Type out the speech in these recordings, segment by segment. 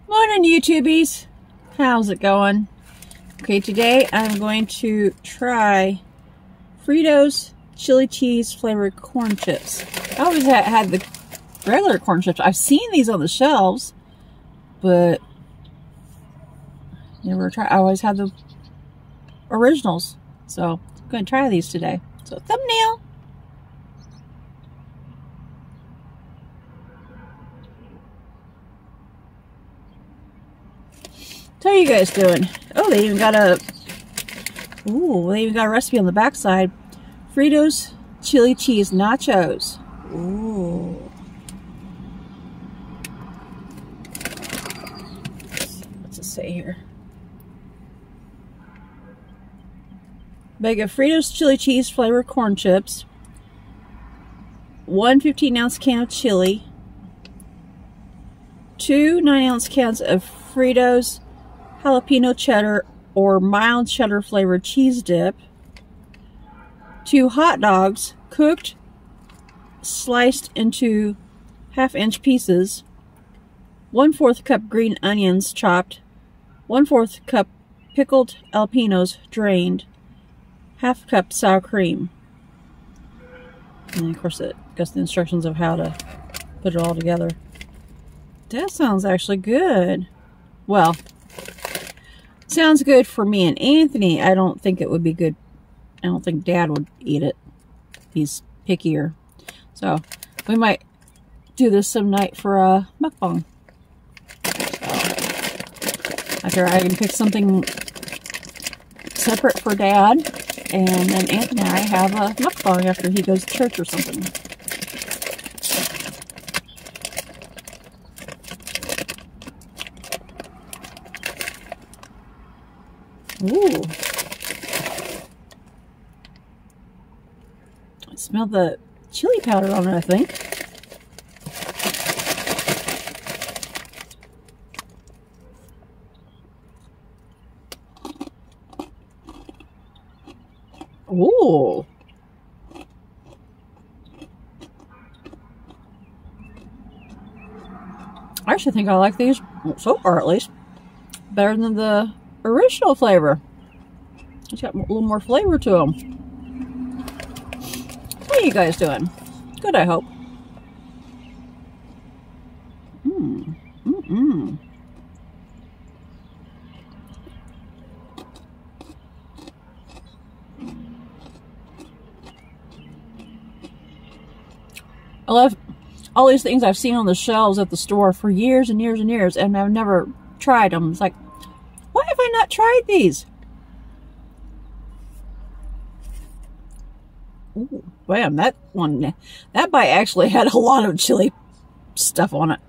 Morning, YouTubies. How's it going? Okay, today I'm going to try Fritos chili cheese flavored corn chips. I always had the regular corn chips. I've seen these on the shelves, but never tried. I always had the originals. So I'm going to try these today. So thumbnail. How are you guys doing? Oh, they even got a recipe on the back side. Fritos chili cheese nachos. Ooh. What's it say here? Bag of Fritos chili cheese flavored corn chips. 1 15-ounce can of chili. 2 9-ounce cans of Fritos jalapeno cheddar or mild cheddar flavored cheese dip, 2 hot dogs cooked, sliced into 1/2-inch pieces, 1/4 cup green onions chopped, 1/4 cup pickled jalapenos drained, 1/2 cup sour cream. And of course it gives the instructions of how to put it all together. That sounds actually good. Well, sounds good for me and Anthony. I don't think it would be good. I don't think Dad would eat it. He's pickier. So we might do this some night for a mukbang. So after I can pick something separate for Dad, and then Anthony and I have a mukbang after he goes to church or something. Ooh. I smell the chili powder on it, I think. Ooh. I actually think I like these, so far at least, better than the original flavor. It's got a little more flavor to them. How are you guys doing? Good, I hope. I love all these things I've seen on the shelves at the store for years and years and years, and I've never tried them. It's like, why have I not tried these? Ooh, man, that bite actually had a lot of chili stuff on it.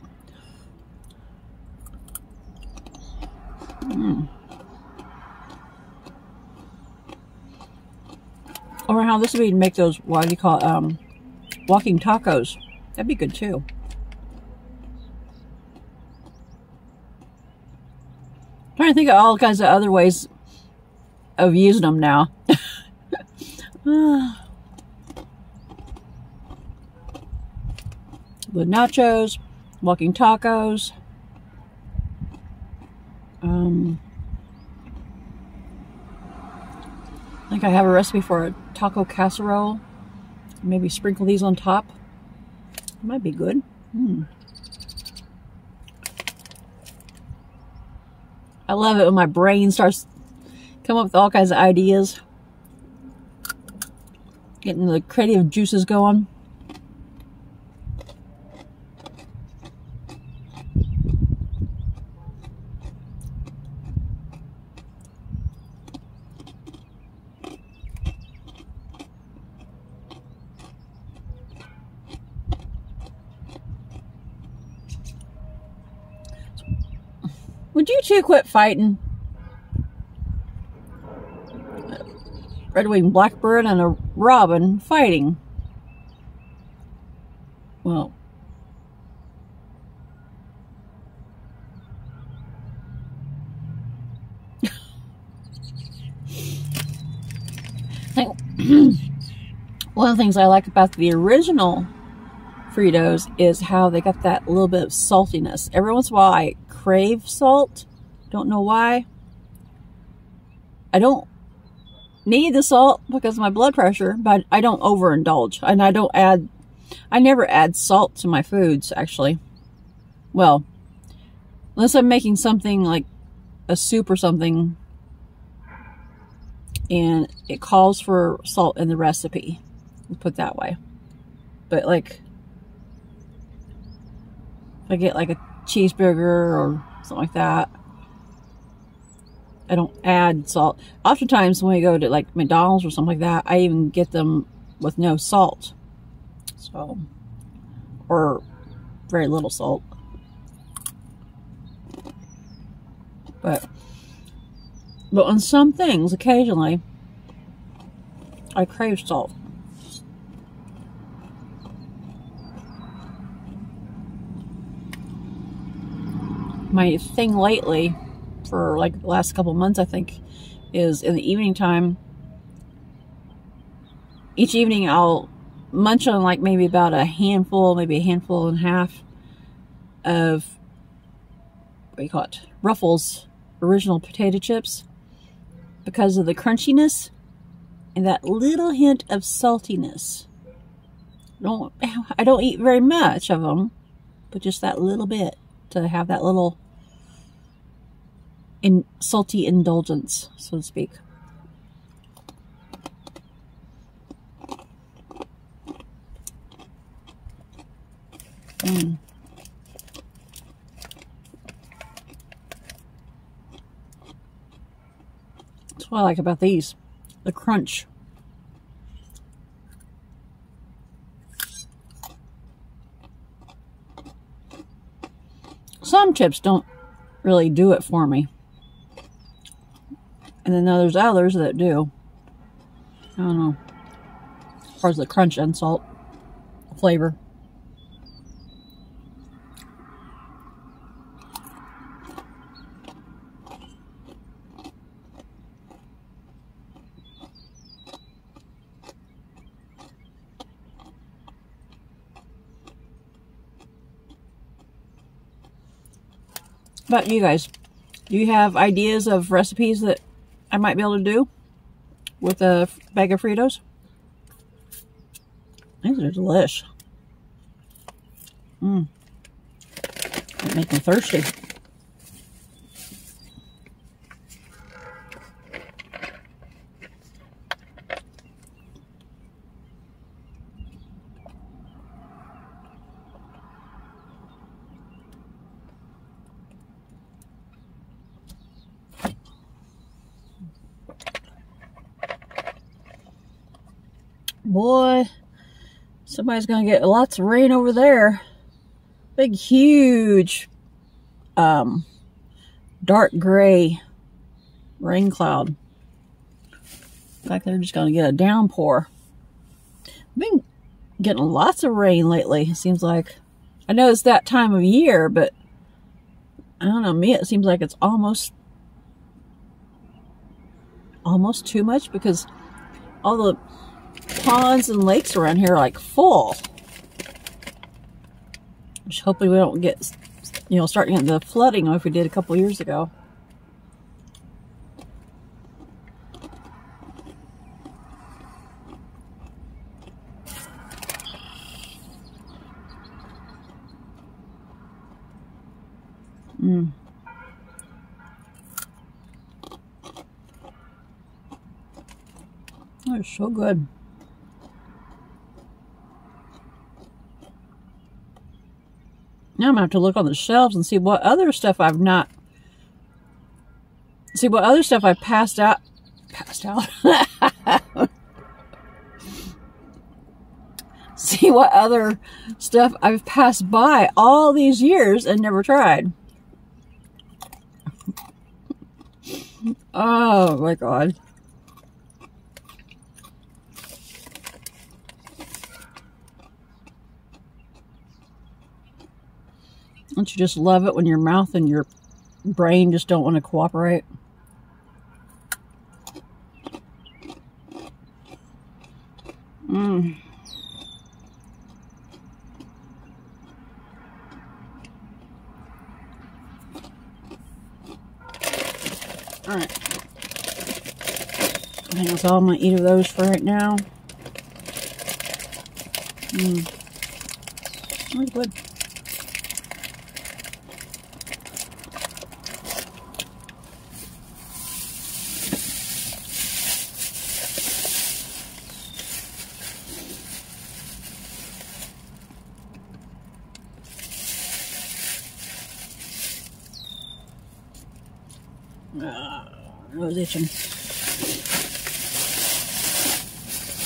Or how this would be to make those, what do you call it, walking tacos. That'd be good too. I'm trying to think of all kinds of other ways of using them now. The nachos, walking tacos. I think I have a recipe for a taco casserole. Maybe sprinkle these on top. It might be good. I love it when my brain starts coming up with all kinds of ideas. Getting the creative juices going. Would you two quit fighting? Red-winged blackbird and a robin fighting. Well, one of the things I like about the original Fritos is how they got that little bit of saltiness. Every once in a while I crave salt. Don't know why. I don't need the salt because of my blood pressure, but I don't overindulge. And I never add salt to my foods, actually. Well, unless I'm making something like a soup or something and it calls for salt in the recipe. Let's put it that way. But like, if I get like a cheeseburger or something like that, I don't add salt. Oftentimes when we go to like McDonald's or something like that, I even get them with no salt. So, or very little salt. But on some things, occasionally, I crave salt. My thing lately, for like the last couple months, I think, is in the evening time. Each evening I'll munch on like maybe about a handful, maybe a handful and a half of, what do you call it, Ruffles original potato chips, because of the crunchiness and that little hint of saltiness. I don't eat very much of them, but just that little bit to have that little salty indulgence, so to speak. That's what I like about these, the crunch. Some chips don't really do it for me. And then there's others that do. I don't know. As far as the crunch and salt flavor. But you guys, do you have ideas of recipes that I might be able to do with a bag of Fritos? These are delish. They make me thirsty. Boy, somebody's gonna get lots of rain over there. Big, huge, dark gray rain cloud. In fact, they're just gonna get a downpour. I've been getting lots of rain lately, it seems like. I know it's that time of year, but I don't know, me, it seems like it's almost too much, because all the ponds and lakes around here are like full. Which hopefully we don't get, start getting the flooding like we did a couple years ago. They're so good. Now I'm gonna have to look on the shelves and see what other stuff I've passed out. See what other stuff I've passed by all these years and never tried. Oh my God. Don't you just love it when your mouth and your brain just don't want to cooperate? Alright. I think that's all I'm going to eat of those for right now. Really good. I was itching.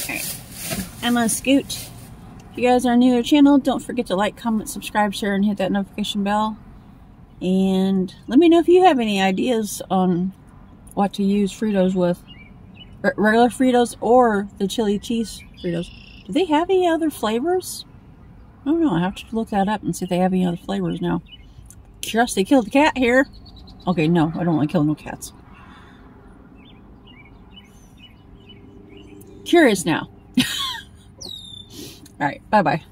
Alright. I'm gonna scoot. If you guys are new to the channel, don't forget to like, comment, subscribe, share, and hit that notification bell. And let me know if you have any ideas on what to use Fritos with. Regular Fritos or the chili cheese Fritos. Do they have any other flavors? I don't know. I have to look that up and see if they have any other flavors now. Curiosity killed the cat here. Okay, no, I don't want to kill no cats. Curious now. Alright, bye-bye.